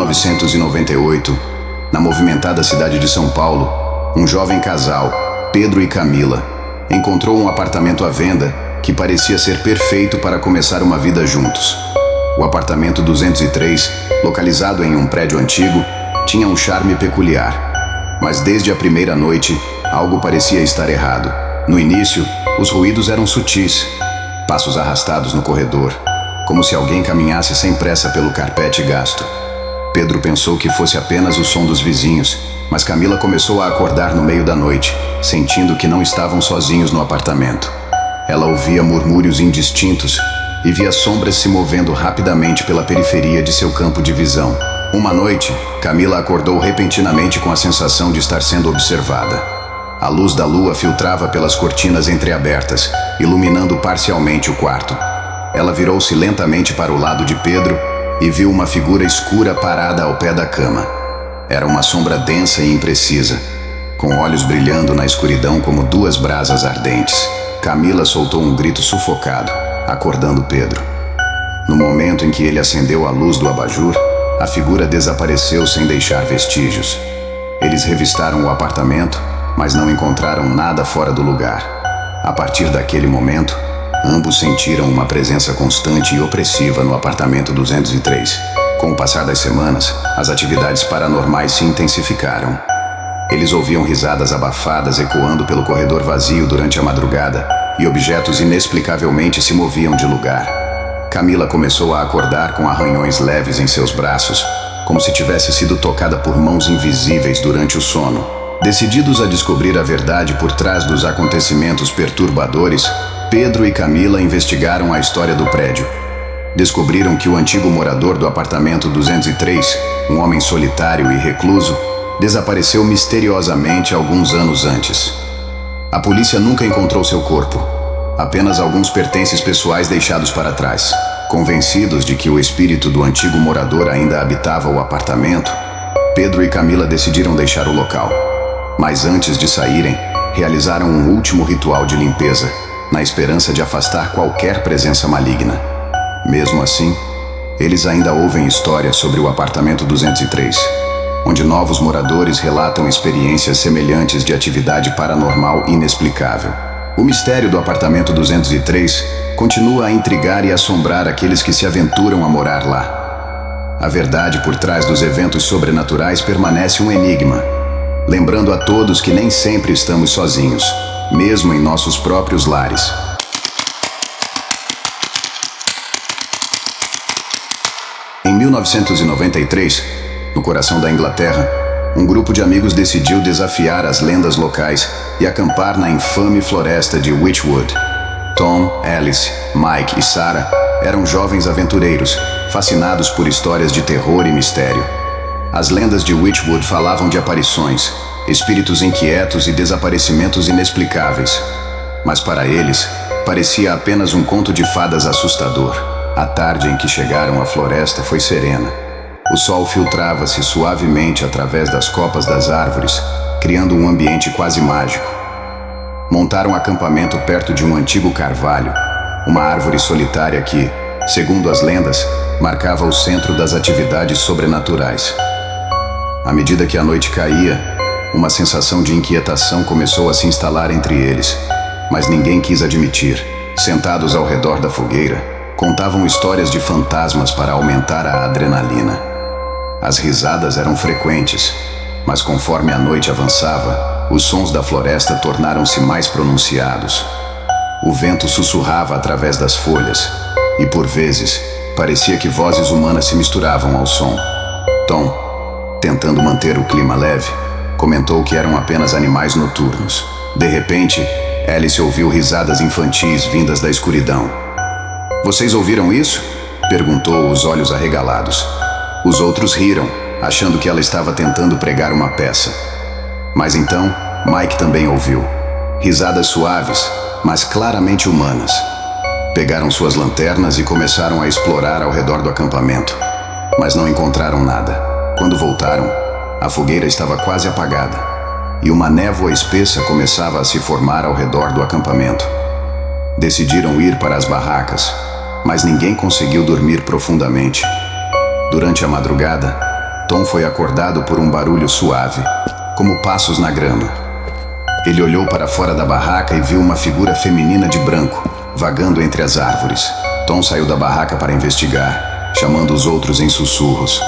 1998, na movimentada cidade de São Paulo, um jovem casal, Pedro e Camila, encontrou um apartamento à venda que parecia ser perfeito para começar uma vida juntos. O apartamento 203, localizado em um prédio antigo, tinha um charme peculiar. Mas desde a primeira noite, algo parecia estar errado. No início, os ruídos eram sutis, passos arrastados no corredor, como se alguém caminhasse sem pressa pelo carpete gasto. Pedro pensou que fosse apenas o som dos vizinhos, mas Camila começou a acordar no meio da noite, sentindo que não estavam sozinhos no apartamento. Ela ouvia murmúrios indistintos e via sombras se movendo rapidamente pela periferia de seu campo de visão. Uma noite, Camila acordou repentinamente com a sensação de estar sendo observada. A luz da lua filtrava pelas cortinas entreabertas, iluminando parcialmente o quarto. Ela virou-se lentamente para o lado de Pedro e viu uma figura escura parada ao pé da cama. Era uma sombra densa e imprecisa, com olhos brilhando na escuridão como duas brasas ardentes. Camila soltou um grito sufocado, acordando Pedro. No momento em que ele acendeu a luz do abajur, a figura desapareceu sem deixar vestígios. Eles revistaram o apartamento, mas não encontraram nada fora do lugar. A partir daquele momento, ambos sentiram uma presença constante e opressiva no apartamento 203. Com o passar das semanas, as atividades paranormais se intensificaram. Eles ouviam risadas abafadas ecoando pelo corredor vazio durante a madrugada, e objetos inexplicavelmente se moviam de lugar. Camila começou a acordar com arranhões leves em seus braços, como se tivesse sido tocada por mãos invisíveis durante o sono. Decididos a descobrir a verdade por trás dos acontecimentos perturbadores, Pedro e Camila investigaram a história do prédio. Descobriram que o antigo morador do apartamento 203, um homem solitário e recluso, desapareceu misteriosamente alguns anos antes. A polícia nunca encontrou seu corpo, apenas alguns pertences pessoais deixados para trás. Convencidos de que o espírito do antigo morador ainda habitava o apartamento, Pedro e Camila decidiram deixar o local. Mas antes de saírem, realizaram um último ritual de limpeza, na esperança de afastar qualquer presença maligna. Mesmo assim, eles ainda ouvem histórias sobre o apartamento 203, onde novos moradores relatam experiências semelhantes de atividade paranormal inexplicável. O mistério do apartamento 203 continua a intrigar e assombrar aqueles que se aventuram a morar lá. A verdade por trás dos eventos sobrenaturais permanece um enigma, lembrando a todos que nem sempre estamos sozinhos, mesmo em nossos próprios lares. Em 1993, no coração da Inglaterra, um grupo de amigos decidiu desafiar as lendas locais e acampar na infame floresta de Witchwood. Tom, Alice, Mike e Sarah eram jovens aventureiros, fascinados por histórias de terror e mistério. As lendas de Witchwood falavam de aparições, espíritos inquietos e desaparecimentos inexplicáveis. Mas para eles, parecia apenas um conto de fadas assustador. A tarde em que chegaram à floresta foi serena. O sol filtrava-se suavemente através das copas das árvores, criando um ambiente quase mágico. Montaram acampamento perto de um antigo carvalho, uma árvore solitária que, segundo as lendas, marcava o centro das atividades sobrenaturais. À medida que a noite caía, uma sensação de inquietação começou a se instalar entre eles, mas ninguém quis admitir. Sentados ao redor da fogueira, contavam histórias de fantasmas para aumentar a adrenalina. As risadas eram frequentes, mas conforme a noite avançava, os sons da floresta tornaram-se mais pronunciados. O vento sussurrava através das folhas, e por vezes, parecia que vozes humanas se misturavam ao som. Tom, tentando manter o clima leve, comentou que eram apenas animais noturnos. De repente, Alice ouviu risadas infantis vindas da escuridão. "Vocês ouviram isso?" perguntou, os olhos arregalados. Os outros riram, achando que ela estava tentando pregar uma peça. Mas então, Mike também ouviu. Risadas suaves, mas claramente humanas. Pegaram suas lanternas e começaram a explorar ao redor do acampamento. Mas não encontraram nada. Quando voltaram, a fogueira estava quase apagada, e uma névoa espessa começava a se formar ao redor do acampamento. Decidiram ir para as barracas, mas ninguém conseguiu dormir profundamente. Durante a madrugada, Tom foi acordado por um barulho suave, como passos na grama. Ele olhou para fora da barraca e viu uma figura feminina de branco, vagando entre as árvores. Tom saiu da barraca para investigar, chamando os outros em sussurros.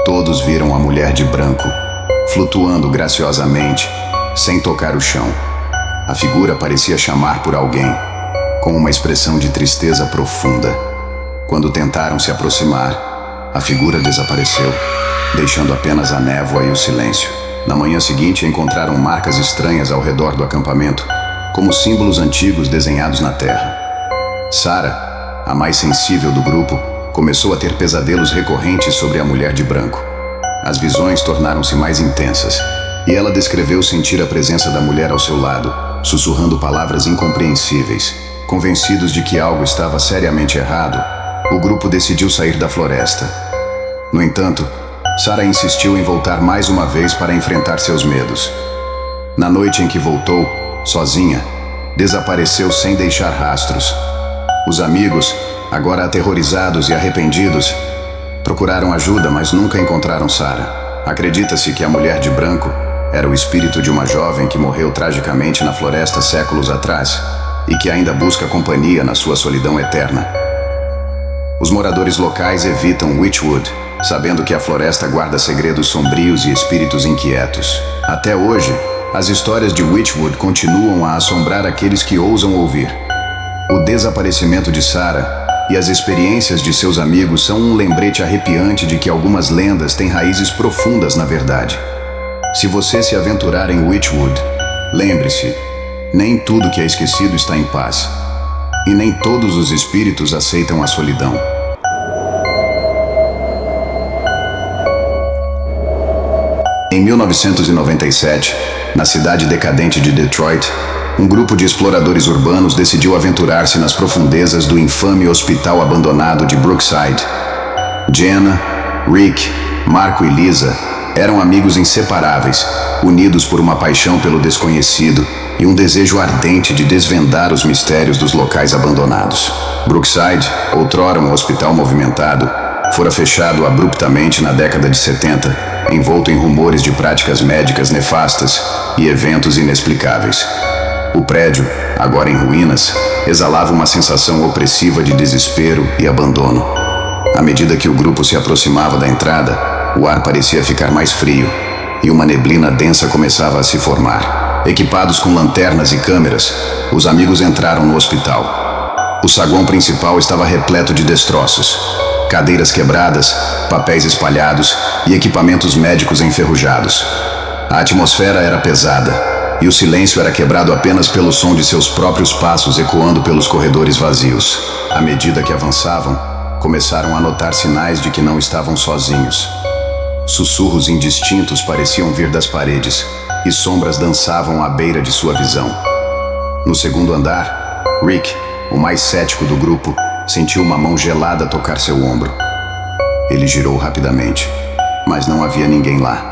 Todos viram a mulher de branco, flutuando graciosamente, sem tocar o chão. A figura parecia chamar por alguém, com uma expressão de tristeza profunda. Quando tentaram se aproximar, a figura desapareceu, deixando apenas a névoa e o silêncio. Na manhã seguinte, encontraram marcas estranhas ao redor do acampamento, como símbolos antigos desenhados na terra. Sarah, a mais sensível do grupo, começou a ter pesadelos recorrentes sobre a mulher de branco. As visões tornaram-se mais intensas, e ela descreveu sentir a presença da mulher ao seu lado, sussurrando palavras incompreensíveis. Convencidos de que algo estava seriamente errado, o grupo decidiu sair da floresta. No entanto, Sarah insistiu em voltar mais uma vez para enfrentar seus medos. Na noite em que voltou, sozinha, desapareceu sem deixar rastros. Os amigos, agora aterrorizados e arrependidos, procuraram ajuda, mas nunca encontraram Sarah. Acredita-se que a mulher de branco era o espírito de uma jovem que morreu tragicamente na floresta séculos atrás e que ainda busca companhia na sua solidão eterna. Os moradores locais evitam Witchwood, sabendo que a floresta guarda segredos sombrios e espíritos inquietos. Até hoje, as histórias de Witchwood continuam a assombrar aqueles que ousam ouvir. O desaparecimento de Sarah e as experiências de seus amigos são um lembrete arrepiante de que algumas lendas têm raízes profundas na verdade. Se você se aventurar em Witchwood, lembre-se, nem tudo que é esquecido está em paz, e nem todos os espíritos aceitam a solidão. Em 1997, na cidade decadente de Detroit, um grupo de exploradores urbanos decidiu aventurar-se nas profundezas do infame hospital abandonado de Brookside. Jenna, Rick, Marco e Lisa eram amigos inseparáveis, unidos por uma paixão pelo desconhecido e um desejo ardente de desvendar os mistérios dos locais abandonados. Brookside, outrora um hospital movimentado, fora fechado abruptamente na década de 70, envolto em rumores de práticas médicas nefastas e eventos inexplicáveis. O prédio, agora em ruínas, exalava uma sensação opressiva de desespero e abandono. À medida que o grupo se aproximava da entrada, o ar parecia ficar mais frio e uma neblina densa começava a se formar. Equipados com lanternas e câmeras, os amigos entraram no hospital. O saguão principal estava repleto de destroços. Cadeiras quebradas, papéis espalhados e equipamentos médicos enferrujados. A atmosfera era pesada e o silêncio era quebrado apenas pelo som de seus próprios passos ecoando pelos corredores vazios. À medida que avançavam, começaram a notar sinais de que não estavam sozinhos. Sussurros indistintos pareciam vir das paredes e sombras dançavam à beira de sua visão. No segundo andar, Rick, o mais cético do grupo, sentiu uma mão gelada tocar seu ombro. Ele girou rapidamente, mas não havia ninguém lá.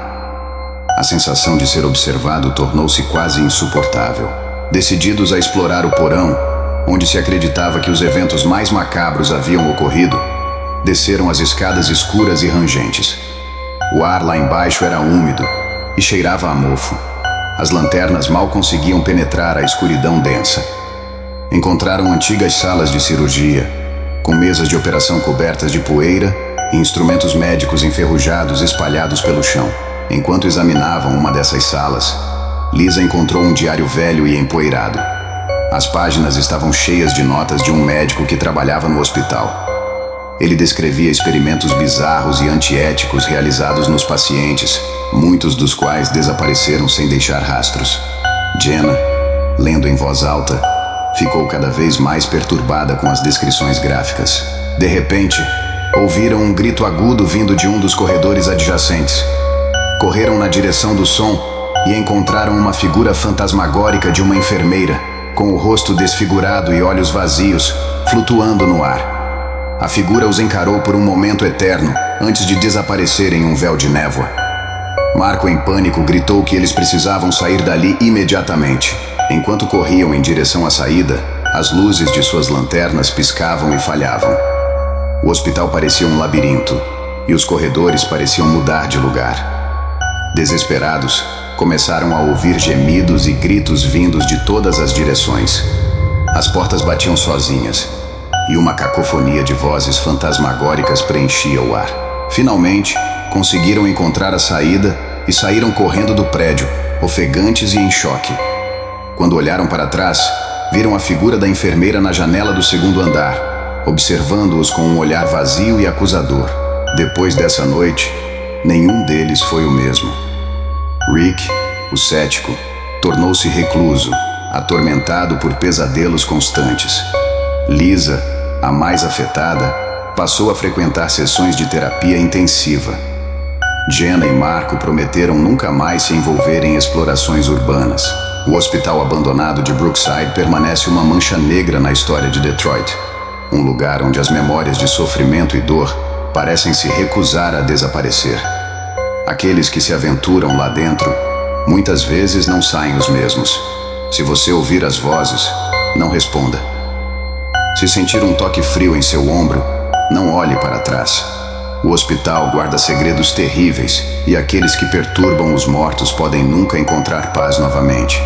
A sensação de ser observado tornou-se quase insuportável. Decididos a explorar o porão, onde se acreditava que os eventos mais macabros haviam ocorrido, desceram as escadas escuras e rangentes. O ar lá embaixo era úmido e cheirava a mofo. As lanternas mal conseguiam penetrar a escuridão densa. Encontraram antigas salas de cirurgia, com mesas de operação cobertas de poeira e instrumentos médicos enferrujados espalhados pelo chão. Enquanto examinavam uma dessas salas, Lisa encontrou um diário velho e empoeirado. As páginas estavam cheias de notas de um médico que trabalhava no hospital. Ele descrevia experimentos bizarros e antiéticos realizados nos pacientes, muitos dos quais desapareceram sem deixar rastros. Jenna, lendo em voz alta, ficou cada vez mais perturbada com as descrições gráficas. De repente, ouviram um grito agudo vindo de um dos corredores adjacentes. Correram na direção do som e encontraram uma figura fantasmagórica de uma enfermeira, com o rosto desfigurado e olhos vazios, flutuando no ar. A figura os encarou por um momento eterno, antes de desaparecer em um véu de névoa. Marco, em pânico, gritou que eles precisavam sair dali imediatamente. Enquanto corriam em direção à saída, as luzes de suas lanternas piscavam e falhavam. O hospital parecia um labirinto, e os corredores pareciam mudar de lugar. Desesperados, começaram a ouvir gemidos e gritos vindos de todas as direções. As portas batiam sozinhas, e uma cacofonia de vozes fantasmagóricas preenchia o ar. Finalmente, conseguiram encontrar a saída e saíram correndo do prédio, ofegantes e em choque. Quando olharam para trás, viram a figura da enfermeira na janela do segundo andar, observando-os com um olhar vazio e acusador. Depois dessa noite, nenhum deles foi o mesmo. Rick, o cético, tornou-se recluso, atormentado por pesadelos constantes. Lisa, a mais afetada, passou a frequentar sessões de terapia intensiva. Jenna e Marco prometeram nunca mais se envolver em explorações urbanas. O hospital abandonado de Brookside permanece uma mancha negra na história de Detroit, um lugar onde as memórias de sofrimento e dor parecem se recusar a desaparecer. Aqueles que se aventuram lá dentro, muitas vezes não saem os mesmos. Se você ouvir as vozes, não responda. Se sentir um toque frio em seu ombro, não olhe para trás. O hospital guarda segredos terríveis e aqueles que perturbam os mortos podem nunca encontrar paz novamente.